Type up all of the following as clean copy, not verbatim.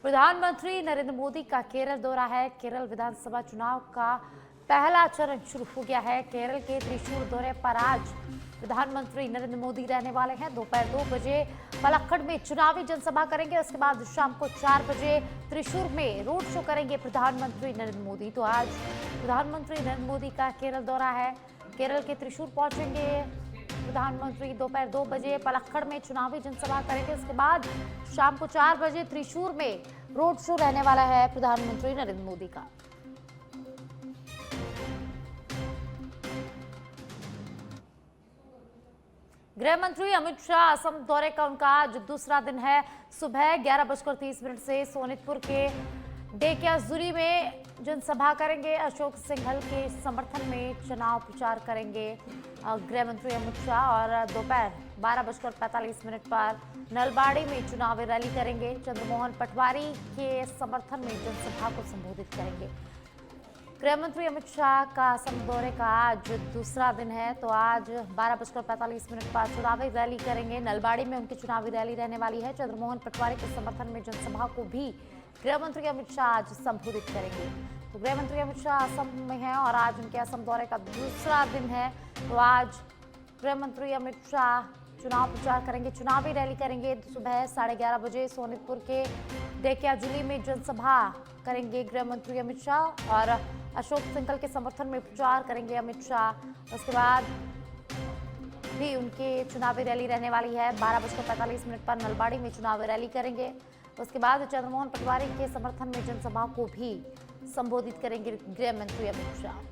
प्रधानमंत्री नरेंद्र मोदी का केरल दौरा है। केरल विधानसभा चुनाव का पहला चरण शुरू हो गया है। केरल के त्रिशूर दौरे पर आज प्रधानमंत्री नरेंद्र मोदी रहने वाले हैं। दोपहर 2 बजे पलक्कड़ में चुनावी जनसभा करेंगे। उसके बाद शाम को 4 बजे त्रिशूर में रोड शो करेंगे प्रधानमंत्री नरेंद्र मोदी। तो आज प्रधानमंत्री नरेंद्र मोदी का केरल दौरा है। केरल के त्रिशूर पहुंचेंगे प्रधानमंत्री। दोपहर 2 बजे पलक्कड़ में चुनावी जनसभा करेंगे। उसके बाद शाम को 4 बजे त्रिशूर में रोड शो रहने वाला है प्रधानमंत्री नरेंद्र मोदी का। गृह मंत्री अमित शाह असम दौरे का उनका आज दूसरा दिन है। सुबह 11:30 से सोनितपुर के ढेकियाजुली में जनसभा करेंगे। अशोक सिंघल के समर्थन में चुनाव प्रचार करेंगे गृह मंत्री अमित शाह। और दोपहर 12:45 पर नलबाड़ी में चुनावी रैली करेंगे। चंद्रमोहन पटवारी के समर्थन में जनसभा को संबोधित करेंगे। गृह मंत्री अमित शाह का असम दौरे का आज दूसरा दिन है। तो आज 12:45 पर चुनावी रैली करेंगे। नलबाड़ी में उनकी चुनावी रैली रहने वाली है। चंद्रमोहन पटवारी के समर्थन में जनसभा को भी गृह मंत्री अमित शाह आज संबोधित करेंगे। तो गृह मंत्री अमित शाह असम में हैं और आज उनके असम दौरे का दूसरा दिन है। तो आज गृह मंत्री अमित शाह चुनाव प्रचार करेंगे, चुनावी रैली करेंगे। सुबह 11:30 बजे सोनितपुर के ढेकियाजुली में जनसभा करेंगे गृह मंत्री अमित शाह और अशोक सिंघल के समर्थन में प्रचार करेंगे अमित शाह। उसके बाद भी उनकी चुनावी रैली रहने वाली है। 12:45 पर नलबाड़ी में चुनावी रैली करेंगे। उसके बाद चंद्रमोहन पटवारी के समर्थन में जनसभा को भी संबोधित करेंगे गृह मंत्री अमित शाह।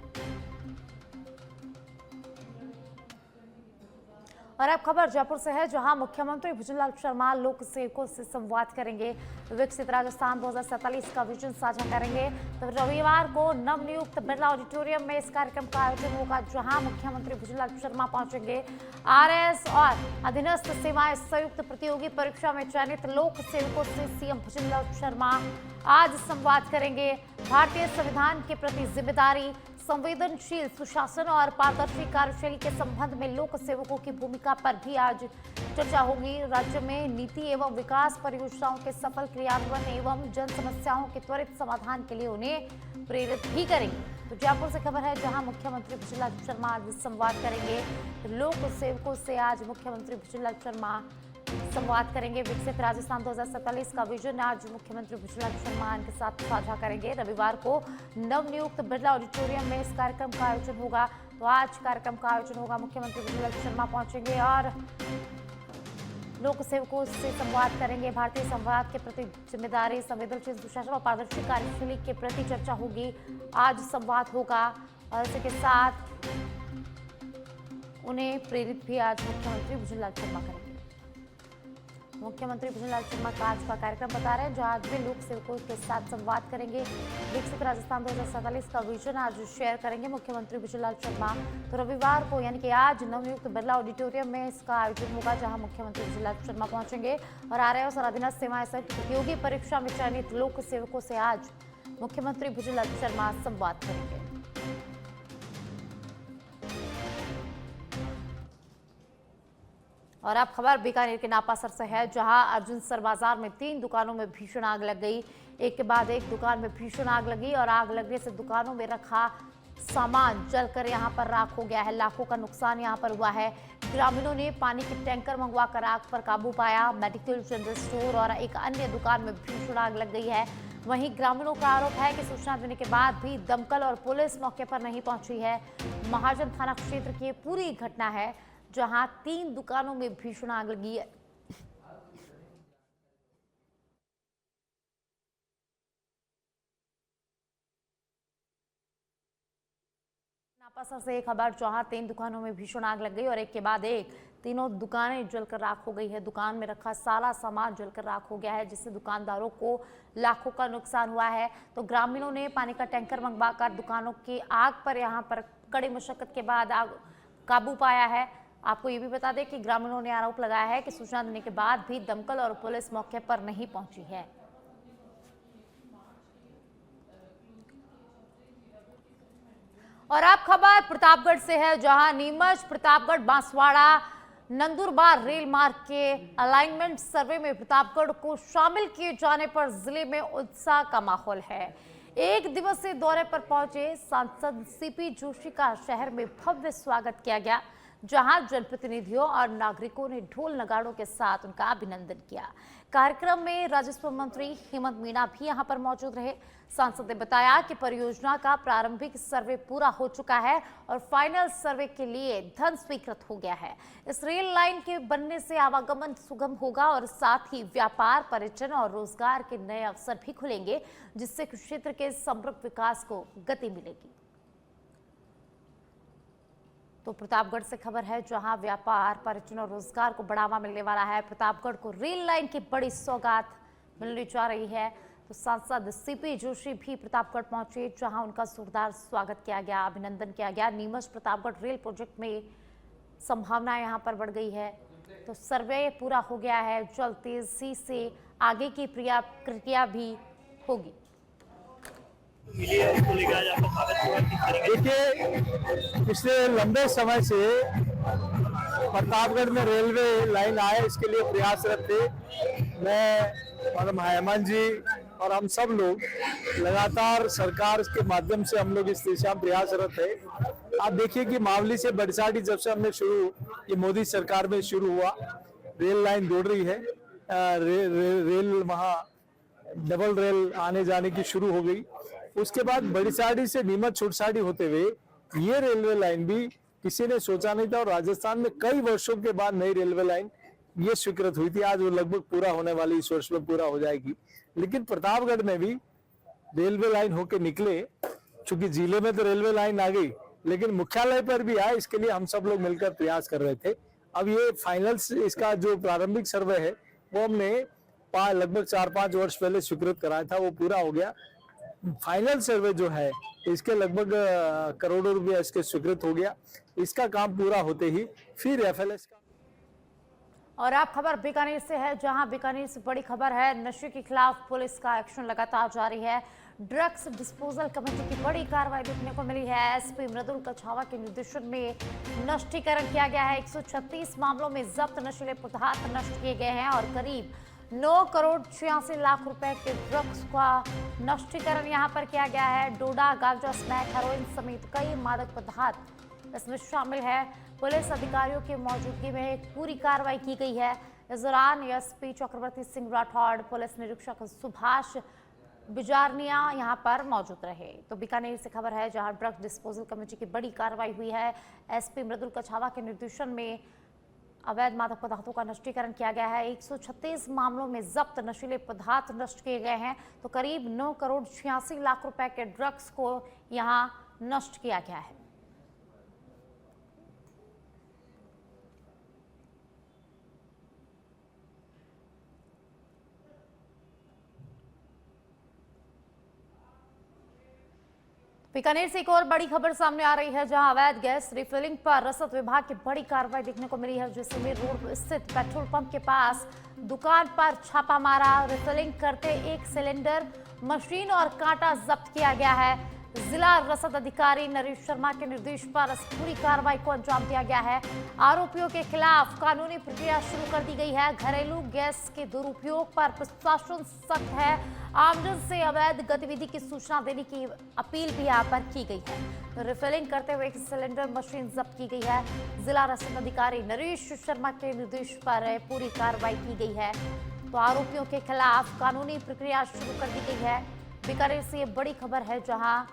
और अब खबर जयपुर से है, जहां मुख्यमंत्री भुजनलाल शर्मा लोक सेवकों से संवाद करेंगे। विकसित राजस्थान 2047 का विजन साझा करेंगे। तो रविवार को नवनियुक्त बिरला ऑडिटोरियम में इस कार्यक्रम का आयोजन होगा, जहां मुख्यमंत्री भुजनलाल शर्मा पहुंचेंगे। आरएएस और अधीनस्थ सेवाएं संयुक्त प्रतियोगी परीक्षा में चयनित लोक सेवकों से सीएम भुजनलाल शर्मा आज संवाद करेंगे। भारतीय संविधान के प्रति जिम्मेदारी, संवेदनशील सुशासन और पारदर्शी कार्यशैली के संबंध में लोक सेवकों की भूमिका पर भी आज चर्चा होगी। राज्य में नीति एवं विकास परियोजनाओं के सफल क्रियान्वयन एवं जन समस्याओं के त्वरित समाधान के लिए उन्हें प्रेरित भी करेंगे। तो जयपुर से खबर है, जहां मुख्यमंत्री भुजनलाल शर्मा आज संवाद करेंगे। लोक सेवकों से आज मुख्यमंत्री भुजनलाल शर्मा संवाद करेंगे। विकसित राजस्थान 2047 का विजन आज मुख्यमंत्री भुजनलाल शर्मा इनके साथ साझा करेंगे। रविवार को नवनियुक्त बिरला ऑडिटोरियम में इस कार्यक्रम का आयोजन होगा। तो आज कार्यक्रम का आयोजन होगा, मुख्यमंत्री भुजनलाल शर्मा पहुंचेंगे और लोक सेवकों से संवाद करेंगे। भारतीय संवाद के प्रति जिम्मेदारी, संवेदनशील सुशासन और पारदर्शी कार्यशैली के प्रति चर्चा होगी। आज संवाद होगा और इसी के साथ उन्हें प्रेरित भी आज मुख्यमंत्री भुजनलाल शर्मा करेंगे। मुख्यमंत्री भुजनलाल शर्मा का आज का कार्यक्रम बता रहे हैं, जो आज भी लोक सेवकों के साथ संवाद करेंगे। विकसित राजस्थान 2047 का विजन आज शेयर करेंगे मुख्यमंत्री भुजनलाल शर्मा। तो रविवार को यानी कि आज नवनियुक्त बिरला ऑडिटोरियम में इसका आयोजन होगा, जहां मुख्यमंत्री भुजनलाल शर्मा पहुंचेंगे और आरएएस और अधीनस्थ सेवाएं संयुक्त प्रतियोगी परीक्षा में चयनित लोक सेवकों से आज मुख्यमंत्री भुजनलाल शर्मा संवाद करेंगे। और अब खबर बीकानेर के नापासर से है, जहां अर्जुनसर बाजार में 3 दुकानों में भीषण आग लग गई। एक के बाद एक दुकान में भीषण आग लगी और आग लगने से दुकानों में रखा सामान जलकर यहां पर राख हो गया है। लाखों का नुकसान यहां पर हुआ है। ग्रामीणों ने पानी के टैंकर मंगवाकर आग पर काबू पाया। मेडिकल जनरल स्टोर और एक अन्य दुकान में भीषण आग लग गई है। वहीं ग्रामीणों का आरोप है कि सूचना देने के बाद भी दमकल और पुलिस मौके पर नहीं पहुंची है। महाजन थाना क्षेत्र की पूरी घटना है, जहां 3 दुकानों में भीषण आग लगी है। नापासर से एक खबर, जहां 3 दुकानों में भीषण आग लग गई और एक के बाद एक तीनों दुकानें जलकर राख हो गई है। दुकान में रखा सारा सामान जलकर राख हो गया है, जिससे दुकानदारों को लाखों का नुकसान हुआ है। तो ग्रामीणों ने पानी का टैंकर मंगवाकर दुकानों की आग पर यहां पर कड़ी मशक्कत के बाद आग काबू पाया है। आपको ये भी बता दें कि ग्रामीणों ने आरोप लगाया है कि सूचना देने के बाद भी दमकल और पुलिस मौके पर नहीं पहुंची है। और अब खबर प्रतापगढ़ से है, जहां नीमच, प्रतापगढ़, बांसवाड़ा नंदुरबार रेल मार्ग के अलाइनमेंट सर्वे में प्रतापगढ़ को शामिल किए जाने पर जिले में उत्साह का माहौल है। एक दिवसीय दौरे पर पहुंचे सांसद सीपी जोशी का शहर में भव्य स्वागत किया गया, जहां जनप्रतिनिधियों और नागरिकों ने ढोल नगाड़ों के साथ उनका अभिनंदन किया। कार्यक्रम में राजस्व मंत्री हेमंत मीणा भी यहां पर मौजूद रहे। सांसद ने बताया कि परियोजना का प्रारंभिक सर्वे पूरा हो चुका है और फाइनल सर्वे के लिए धन स्वीकृत हो गया है। इस रेल लाइन के बनने से आवागमन सुगम होगा और साथ ही व्यापार, पर्यटन और रोजगार के नए अवसर भी खुलेंगे, जिससे क्षेत्र के समग्र विकास को गति मिलेगी। तो प्रतापगढ़ से खबर है, जहां व्यापार, पर्यटन और रोजगार को बढ़ावा मिलने वाला है। प्रतापगढ़ को रेल लाइन की बड़ी सौगात मिलने जा रही है। तो सांसद सीपी जोशी भी प्रतापगढ़ पहुंचे, जहां उनका जोरदार स्वागत किया गया, अभिनंदन किया गया। नीमच प्रतापगढ़ रेल प्रोजेक्ट में संभावनाएं यहां पर बढ़ गई है। तो सर्वे पूरा हो गया है, जल्द तेजी से आगे की प्रक्रिया भी होगी। देखिए, पिछले लंबे समय से प्रतापगढ़ में रेलवे लाइन आए, इसके लिए प्रयासरत थे। मैं मैडम हेमंत जी और हम सब लोग लगातार सरकार के माध्यम से हम लोग इस दिशा में प्रयासरत है। आप देखिए कि मावली से बरसाडी जब से हमने ये मोदी सरकार में शुरू हुआ, रेल लाइन जोड़ रही है। रेल वहाँ डबल रेल आने जाने की शुरू हो गई। उसके बाद बड़ीसाड़ी से नीमच छुटसाड़ी होते हुए ये रेलवे लाइन भी किसी ने सोचा नहीं था और राजस्थान में कई वर्षों के बाद नई रेलवे लाइन ये स्वीकृत हुई थी। आज वो लगभग पूरा होने वाली, इस वर्ष में पूरा हो जाएगी। लेकिन प्रतापगढ़ में भी रेलवे लाइन होके निकले, चूंकि जिले में तो रेलवे लाइन आ गई, लेकिन मुख्यालय पर भी आए, इसके लिए हम सब लोग मिलकर प्रयास कर रहे थे। अब ये फाइनल इसका जो प्रारंभिक सर्वे है वो हमने लगभग 4-5 वर्ष पहले स्वीकृत कराया था, वो पूरा हो गया। फाइनल सर्वे जो है इसके लगभग करोड़ों रुपया इसके स्वीकृत हो गया। इसका काम पूरा होते ही फिर FLS का। और आप खबर बीकानेर से है, जहां बीकानेर से बड़ी खबर है। नशे के खिलाफ पुलिस का एक्शन लगातार जारी है। ड्रग्स डिस्पोजल कमेटी की बड़ी कार्रवाई देखने को मिली है। एसपी मृदुल कछावा के निर्देशन में नष्टीकरण किया गया है। 136 मामलों में जब्त नशीले पदार्थ नष्ट किए गए हैं और करीब 9 करोड़ 86 लाख रुपए के ड्रग्स का नष्टीकरण यहां पर किया गया है। डोडा, गांजा, स्मैक, हेरोइन समेत कई मादक पदार्थ इसमें शामिल है। पुलिस अधिकारियों की मौजूदगी में एक पूरी कार्रवाई की गई है। इस दौरान एसपी चक्रवर्ती सिंह राठौड़, पुलिस निरीक्षक सुभाष बिजारनिया यहां पर मौजूद रहे। तो बीकानेर से खबर है, जहां ड्रग डिस्पोजल कमेटी की बड़ी कार्रवाई हुई है। एसपी मृदुल कछावा के निर्देशन में अवैध मादक पदार्थों का नष्टीकरण किया गया है। 136 मामलों में जब्त नशीले पदार्थ नष्ट किए गए हैं। तो करीब 9 करोड़ 86 लाख रुपए के ड्रग्स को यहां नष्ट किया गया है। बीकानेर से एक और बड़ी खबर सामने आ रही है, जहां अवैध गैस रिफिलिंग पर रसद विभाग की बड़ी कार्रवाई देखने को मिली है। जैसलमेर रोड स्थित पेट्रोल पंप के पास दुकान पर छापा मारा। रिफिलिंग करते एक सिलेंडर, मशीन और कांटा जब्त किया गया है। जिला रसद अधिकारी नरेश शर्मा के निर्देश पर इस पूरी कार्रवाई को अंजाम दिया गया है। आरोपियों के खिलाफ कानूनी प्रक्रिया शुरू कर दी गई है। घरेलू गैस के दुरुपयोग पर प्रशासन सख्त है। आमजन से अवैध गतिविधि की सूचना देने की अपील भी यहाँ पर की गई है। तो रिफिलिंग करते हुए एक सिलेंडर मशीन जब्त की गई है। जिला रसद अधिकारी नरेश शर्मा के निर्देश पर पूरी कार्रवाई की गई है। तो आरोपियों के खिलाफ कानूनी प्रक्रिया शुरू कर दी गई है। बीकानेर से ये बड़ी खबर है, जहां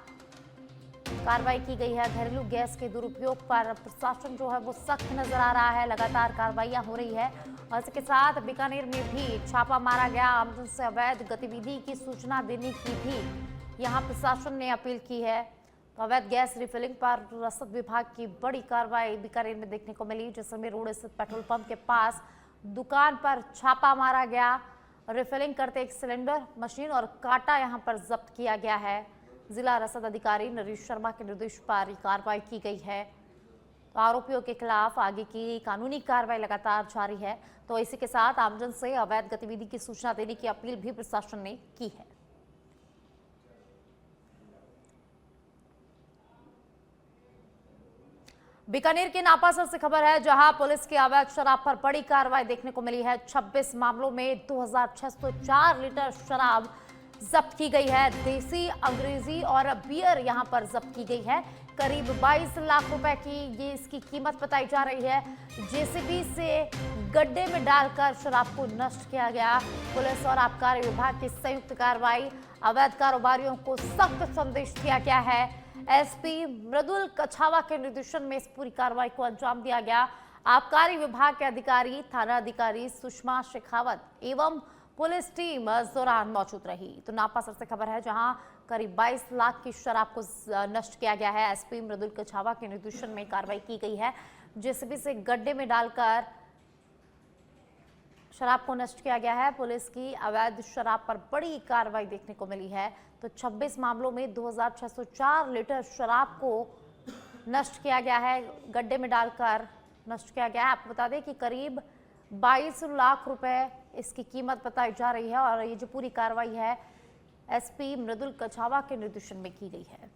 कार्रवाई की गई है। घरेलू गैस के दुरुपयोग पर प्रशासन जो है वो सख्त नजर आ रहा है। लगातार कार्रवाइयां हो रही है और इसके साथ बीकानेर में भी छापा मारा गया। आमजन से अवैध गतिविधि की सूचना देने की भी यहां प्रशासन ने अपील की है। तो अवैध गैस रिफिलिंग पर रसद विभाग की बड़ी कार्रवाई बीकानेर में देखने को मिली। जैसलमेर रोड स्थित पेट्रोल पंप के पास दुकान पर छापा मारा गया। रिफिलिंग करते एक सिलेंडर, मशीन और कांटा यहां पर जब्त किया गया है। जिला रसद अधिकारी नरेश शर्मा के निर्देश पर कार्रवाई की गई है। तो आरोपियों के खिलाफ आगे की कानूनी कार्रवाई लगातार जारी है। तो इसी के साथ आमजन से अवैध गतिविधि की सूचना देने की अपील भी प्रशासन ने की है। बीकानेर के नापासर से खबर है, जहां पुलिस की अवैध शराब पर बड़ी कार्रवाई देखने को मिली है। 26 मामलों में 2604 लीटर शराब जब्त की गई है। देसी, अंग्रेजी और बियर यहां पर जब्त की गई है। करीब 22 लाख रुपए की ये इसकी कीमत बताई जा रही है। जेसीबी से गड्ढे में डालकर शराब को नष्ट किया गया। पुलिस और आबकारी विभाग की संयुक्त कार्रवाई, अवैध कारोबारियों को सख्त संदेश दिया गया है। एसपी मृदुल कछावा के निर्देशन में इस पूरी कार्रवाई को अंजाम दिया गया। आबकारी विभाग के अधिकारी, थाना अधिकारी सुषमा शेखावत एवं पुलिस टीम इस दौरान मौजूद रही। तो नापासर से खबर है, जहां करीब 22 लाख की शराब को नष्ट किया गया है। एसपी मृदुल कछावा के निर्देशन में कार्रवाई की गई है। जेसीबी से गड्ढे में डालकर शराब को नष्ट किया गया है। पुलिस की अवैध शराब पर बड़ी कार्रवाई देखने को मिली है। तो 26 मामलों में 2604 लीटर शराब को नष्ट किया गया है, गड्ढे में डालकर नष्ट किया गया है। आपको बता दें कि करीब 22 लाख रुपए इसकी कीमत बताई जा रही है और ये जो पूरी कार्रवाई है एसपी मृदुल कछावा के निर्देशन में की गई है।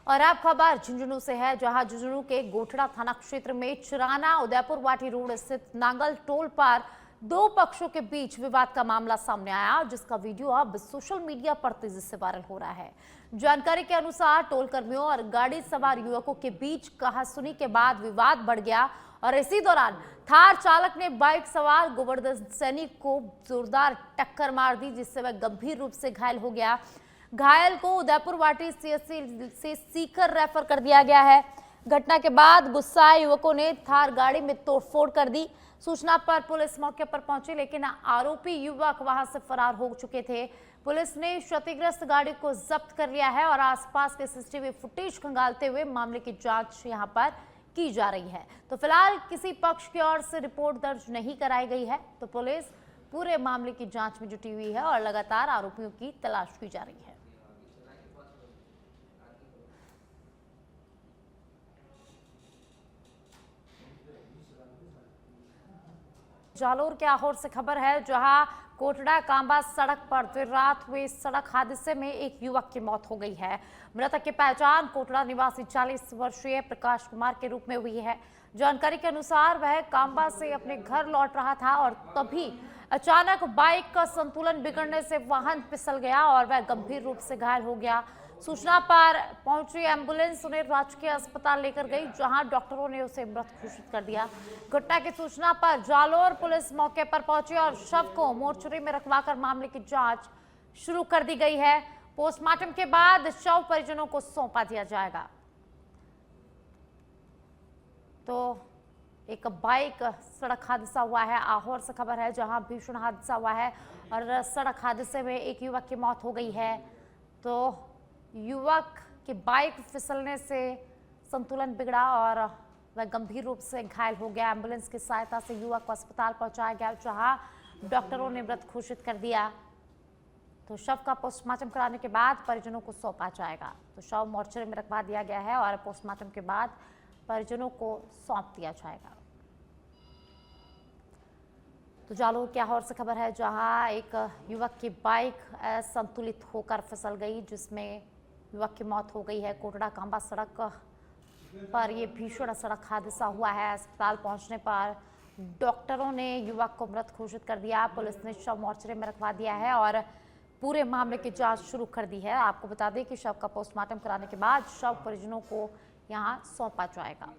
और अब खबर झुंझुनू से है, जहां झुंझुनू के गोठड़ा थाना क्षेत्र में चिराना उदयपुर वाटी रोड स्थित नांगल टोल पर दो पक्षों के बीच विवाद का मामला सामने आया, जिसका वीडियो अब सोशल मीडिया पर तेजी से वायरल हो रहा है। जानकारी के अनुसार टोल कर्मियों और गाड़ी सवार युवकों के बीच कहासुनी के बाद विवाद बढ़ गया और इसी दौरान थार चालक ने बाइक सवार गोवर्धन सैनिक को जोरदार टक्कर मार दी, जिससे वह गंभीर रूप से घायल हो गया। घायल को उदयपुर वाटी सीएचसी से सीकर रेफर कर दिया गया है। घटना के बाद गुस्साए युवकों ने थार गाड़ी में तोड़फोड़ कर दी। सूचना पर पुलिस मौके पर पहुंची, लेकिन आरोपी युवक वहां से फरार हो चुके थे। पुलिस ने क्षतिग्रस्त गाड़ी को जब्त कर लिया है और आसपास के सीसीटीवी फुटेज खंगालते हुए मामले की जांच यहां पर की जा रही है। तो फिलहाल किसी पक्ष की ओर से रिपोर्ट दर्ज नहीं कराई गई है। तो पुलिस पूरे मामले की जांच में जुटी हुई है और लगातार आरोपियों की तलाश की जा रही है। जालोर के आहोर से खबर है, जहां कोटड़ा कांबा सड़क पर देर रात हुए सड़क हादसे में एक युवक की मौत हो गई है। मृतक की पहचान कोटड़ा निवासी 40 वर्षीय प्रकाश कुमार के रूप में हुई है। जानकारी के अनुसार वह कांबा से अपने घर लौट रहा था और तभी अचानक बाइक का संतुलन बिगड़ने से वाहन फिसल गया और वह गंभीर रूप से घायल हो गया। सूचना पर पहुंची एम्बुलेंस उन्हें राजकीय अस्पताल लेकर गई, जहां डॉक्टरों ने उसे मृत घोषित कर दिया। घटना की सूचना पर जालोर पुलिस मौके पर पहुंची और शव को मोर्चरी में रखवाकर मामले की जांच शुरू कर दी गई है। पोस्टमार्टम के बाद शव परिजनों को सौंपा दिया जाएगा। तो एक बाइक सड़क हादसा हुआ है, आहोर से खबर है, जहां भीषण हादसा हुआ है और सड़क हादसे में एक युवक की मौत हो गई है। तो युवक की बाइक फिसलने से संतुलन बिगड़ा और वह गंभीर रूप से घायल हो गया। एम्बुलेंस की सहायता से युवक को अस्पताल पहुंचाया गया, जहां डॉक्टरों ने मृत घोषित कर दिया। तो शव का पोस्टमार्टम कराने के बाद परिजनों को सौंपा जाएगा। तो शव मोर्चरी में रखवा दिया गया है और पोस्टमार्टम के बाद परिजनों को सौंप दिया जाएगा। तो जालोर के आहोर से खबर है, जहां एक युवक की बाइक असंतुलित होकर फिसल गई, जिसमें युवक की मौत हो गई है। कोटड़ा कांबा सड़क पर यह भीषण सड़क हादसा हुआ है। अस्पताल पहुंचने पर डॉक्टरों ने युवक को मृत घोषित कर दिया। पुलिस ने शव मोर्चरी में रखवा दिया है और पूरे मामले की जांच शुरू कर दी है। आपको बता दें कि शव का पोस्टमार्टम कराने के बाद शव परिजनों को यहां सौंपा जाएगा।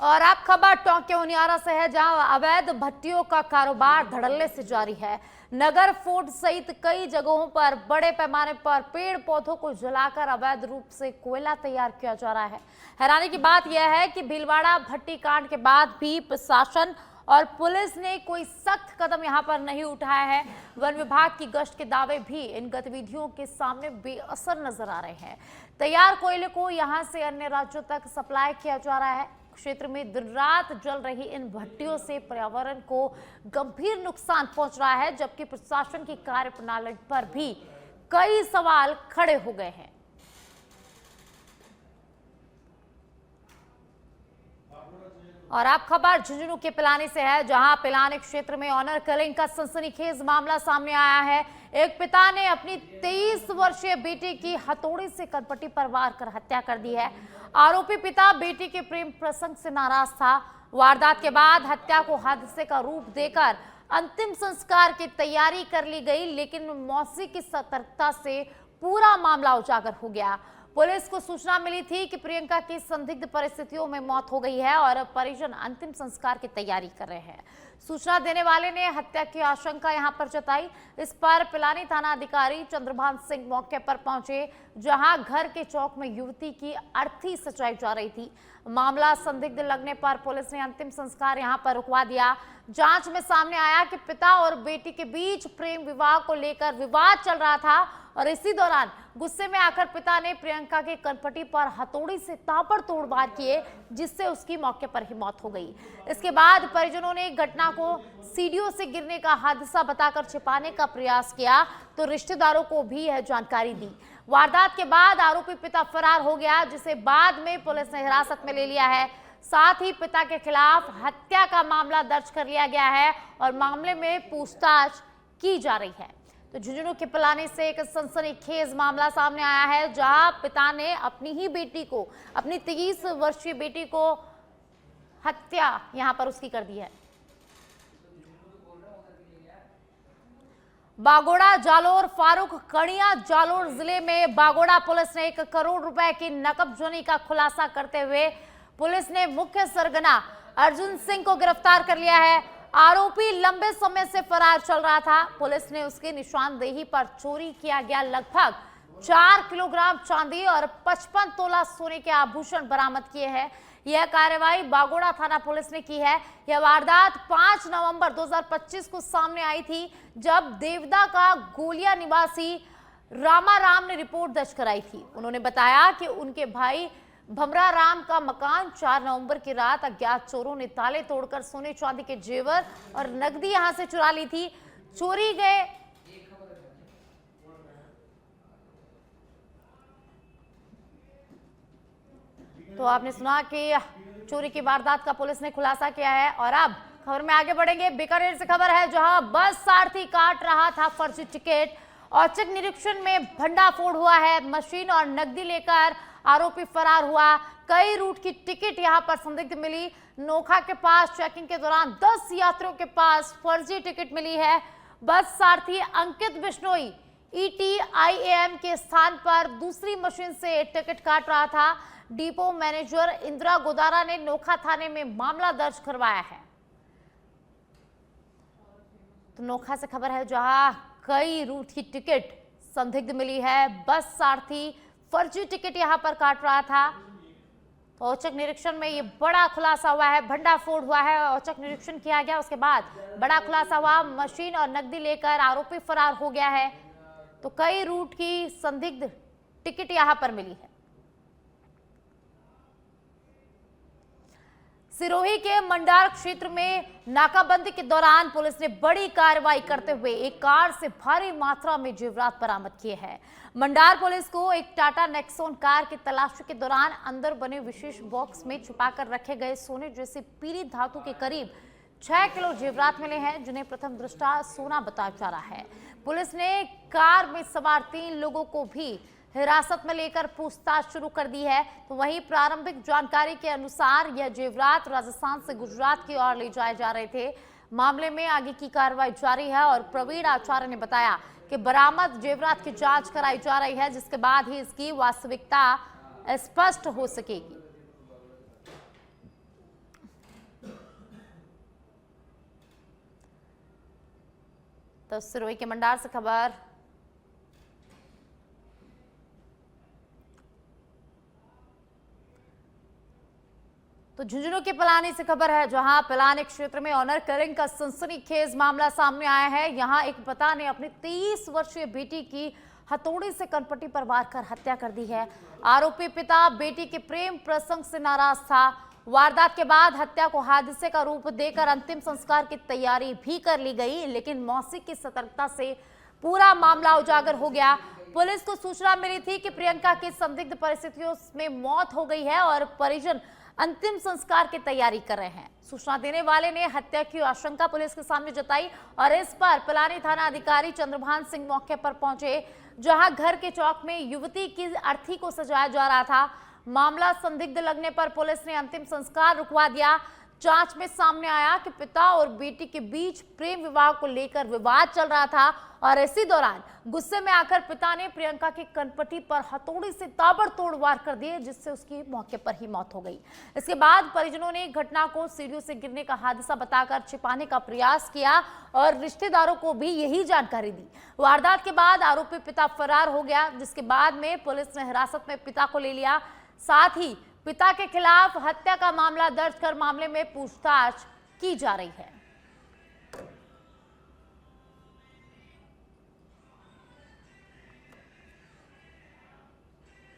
और अब खबर टोंक के उनियारा से है, जहां अवैध भट्टियों का कारोबार धड़ल्ले से जारी है। नगर फोर्ट सहित कई जगहों पर बड़े पैमाने पर पेड़ पौधों को जलाकर अवैध रूप से कोयला तैयार किया जा रहा है। हैरानी की बात यह है कि भीलवाड़ा भट्टी कांड के बाद भी प्रशासन और पुलिस ने कोई सख्त कदम यहां पर नहीं उठाया है। वन विभाग की गश्त के दावे भी इन गतिविधियों के सामने बेअसर नजर आ रहे हैं। तैयार कोयले को यहां से अन्य राज्यों तक सप्लाई किया जा रहा है। क्षेत्र में दिन रात जल रही इन भट्टियों से पर्यावरण को गंभीर नुकसान पहुंच रहा है, जबकि प्रशासन की कार्यप्रणाली पर भी कई सवाल खड़े हो गए हैं। और आप खबर झुंझुनू के पिलानी से है, जहां पिलानी क्षेत्र में ऑनर किलिंग का सनसनीखेज मामला सामने आया है। एक पिता ने अपनी 23 वर्षीय बेटी की हथौड़े से कनपट्टी पर वार कर हत्या कर दी है। आरोपी पिता बेटी के प्रेम प्रसंग से नाराज था। वारदात के बाद हत्या को हादसे का रूप देकर अंतिम संस्कार की तैयारी कर ली गई, लेकिन मौसी की सतर्कता से पूरा मामला उजागर हो गया। पुलिस को सूचना मिली थी कि प्रियंका की संदिग्ध परिस्थितियों में मौत हो गई है और परिजन अंतिम संस्कार की तैयारी कर रहे हैं। सूचना देने वाले ने हत्या की आशंका यहां पर जताई। इस पर पिलानी थाना अधिकारी चंद्रभान सिंह मौके पर पहुंचे, जहां घर के चौक में युवती की अर्थी सजाई जा रही थी। मामला संदिग्ध लगने पर पुलिस ने अंतिम संस्कार यहां पर रुकवा दिया। जांच में सामने आया कि पिता और बेटी के बीच प्रेम विवाह को लेकर विवाद चल रहा था और इसी दौरान गुस्से में आकर पिता ने प्रियंका के कनपट्टी पर हथौड़ी से ताबड़तोड़ वार किए, जिससे उसकी मौके पर ही मौत हो गई। इसके बाद परिजनों ने घटना को सीढ़ियों से गिरने का हादसा बताकर छिपाने का प्रयास किया, तो रिश्तेदारों को भी यह जानकारी दी। वारदात के बाद आरोपी पिता फरार हो गया, जिसे बाद में पुलिस ने हिरासत में ले लिया है। साथ ही पिता के खिलाफ हत्या का मामला दर्ज कर लिया गया है और मामले में पूछताछ की जा रही है। तो झुंझुनू के पिलानी से एक सनसनीखेज मामला सामने आया है, जहां पिता ने अपनी ही बेटी को, अपनी 23 वर्षीय बेटी को हत्या यहां पर उसकी कर दी है। बागोड़ा जालोर फारूक कड़िया जालोर जिले में बागोड़ा पुलिस ने 1 करोड़ रुपए की नकबजोनी का खुलासा करते हुए पुलिस ने मुख्य सरगना अर्जुन सिंह को गिरफ्तार कर लिया है। आरोपी लंबे समय से फरार चल रहा था। पुलिस ने उसकी निशानदेही पर चोरी किया गया लगभग 4 किलोग्राम चांदी और 55 तोला सोने के आभूषण बरामद किए हैं। यह कार्रवाई बागोड़ा थाना पुलिस ने की है। यह वारदात 5 नवंबर 2025 को सामने आई थी, जब देवदा का गोलिया निवासी रामाराम ने रिपोर्ट दर्ज कराई थी। उन्होंने बताया कि उनके भाई भमरा राम का मकान 4 नवंबर की रात अज्ञात चोरों ने ताले तोड़कर सोने चांदी के जेवर और नकदी यहां से चुरा ली थी। चोरी गए तो आपने सुना कि चोरी की वारदात का पुलिस ने खुलासा किया है। और अब खबर में आगे बढ़ेंगे। बीकानेर से खबर है, जहां बस सारथी काट रहा था फर्जी टिकट। औचक निरीक्षण में भंडाफोड़ हुआ है। मशीन और नकदी लेकर आरोपी फरार हुआ। कई रूट की टिकट यहां पर संदिग्ध मिली। नोखा के पास चेकिंग के दौरान 10 यात्रियों के पास फर्जी टिकट मिली है। बस सारथी अंकित बिश्नोई ETIAM के स्थान पर दूसरी मशीन से टिकट काट रहा था। डिपो मैनेजर इंदिरा गोदारा ने नोखा थाने में मामला दर्ज करवाया है। तो नोखा से खबर है, जहां कई रूट की टिकट संदिग्ध मिली है। बस सारथी फर्जी टिकट यहां पर काट रहा था। तो औचक निरीक्षण में ये बड़ा खुलासा हुआ है, भंडाफोड़ हुआ है। औचक निरीक्षण किया गया, उसके बाद बड़ा खुलासा हुआ। मशीन और नकदी लेकर आरोपी फरार हो गया है। तो कई रूट की संदिग्ध टिकट यहां पर मिली है। सिरोही के मंडार क्षेत्र में नाकाबंदी के दौरान पुलिस ने बड़ी कार्रवाई करते हुए एक कार से भारी मात्रा में जेवरात बरामद किए हैं। मंडार पुलिस को एक टाटा नेक्सॉन कार की तलाशी के दौरान अंदर बने विशेष बॉक्स में छुपाकर रखे गए सोने जैसी पीली धातु के करीब 6 किलो जेवरात मिले हैं, जिन्हें प्रथम दृष्टया सोना बताया जा रहा है। पुलिस ने कार में सवार 3 लोगों को भी हिरासत में लेकर पूछताछ शुरू कर दी है। तो वहीं प्रारंभिक जानकारी के अनुसार यह जेवरात राजस्थान से गुजरात की ओर ले जाए जा रहे थे। मामले में आगे की कार्रवाई जारी है और प्रवीण आचार्य ने बताया कि बरामद जेवरात की जांच कराई जा रही है, जिसके बाद ही इसकी वास्तविकता स्पष्ट हो सकेगी। तो सिरोही के मंडार से खबर। तो झुंझुनू के पिलानी से खबर है, जहां पिलानी क्षेत्र में ऑनर किलिंग का सनसनीखेज मामला सामने आया है। यहां एक पिता ने अपनी 23 वर्षीय बेटी की हथौड़ी से कनपट्टी पर वार कर हत्या कर दी है। आरोपी पिता बेटी के प्रेम प्रसंग से नाराज था। वारदात के बाद हत्या को हादसे का रूप देकर अंतिम संस्कार की तैयारी भी कर ली गई, लेकिन मौसी की सतर्कता से पूरा मामला उजागर हो गया। पुलिस को सूचना मिली थी कि प्रियंका की संदिग्ध परिस्थितियों में मौत हो गई है और परिजन अंतिम संस्कार की तैयारी कर रहे हैं। सूचना देने वाले ने हत्या की आशंका पुलिस के सामने जताई और इस पर पिलानी थाना अधिकारी चंद्रभान सिंह मौके पर पहुंचे, जहां घर के चौक में युवती की अर्थी को सजाया जा रहा था। मामला संदिग्ध लगने पर पुलिस ने अंतिम संस्कार रुकवा दिया। जांच में सामने आया कि पिता और बेटी के बीच प्रेम विवाह को लेकर विवाद चल रहा था और इसी दौरान गुस्से में आकर पिता ने प्रियंका की कनपटी पर हथौड़ी से ताबड़तोड़ वार कर दिए, जिससे उसकी मौके पर ही मौत हो गई। इसके बाद परिजनों ने घटना को सीढ़ियों से गिरने का हादसा बताकर छिपाने का प्रयास किया और रिश्तेदारों को भी यही जानकारी दी। वारदात के बाद आरोपी पिता फरार हो गया, जिसके बाद में पुलिस ने हिरासत में पिता को ले लिया। साथ ही पिता के खिलाफ हत्या का मामला दर्ज कर मामले में पूछताछ की जा रही है।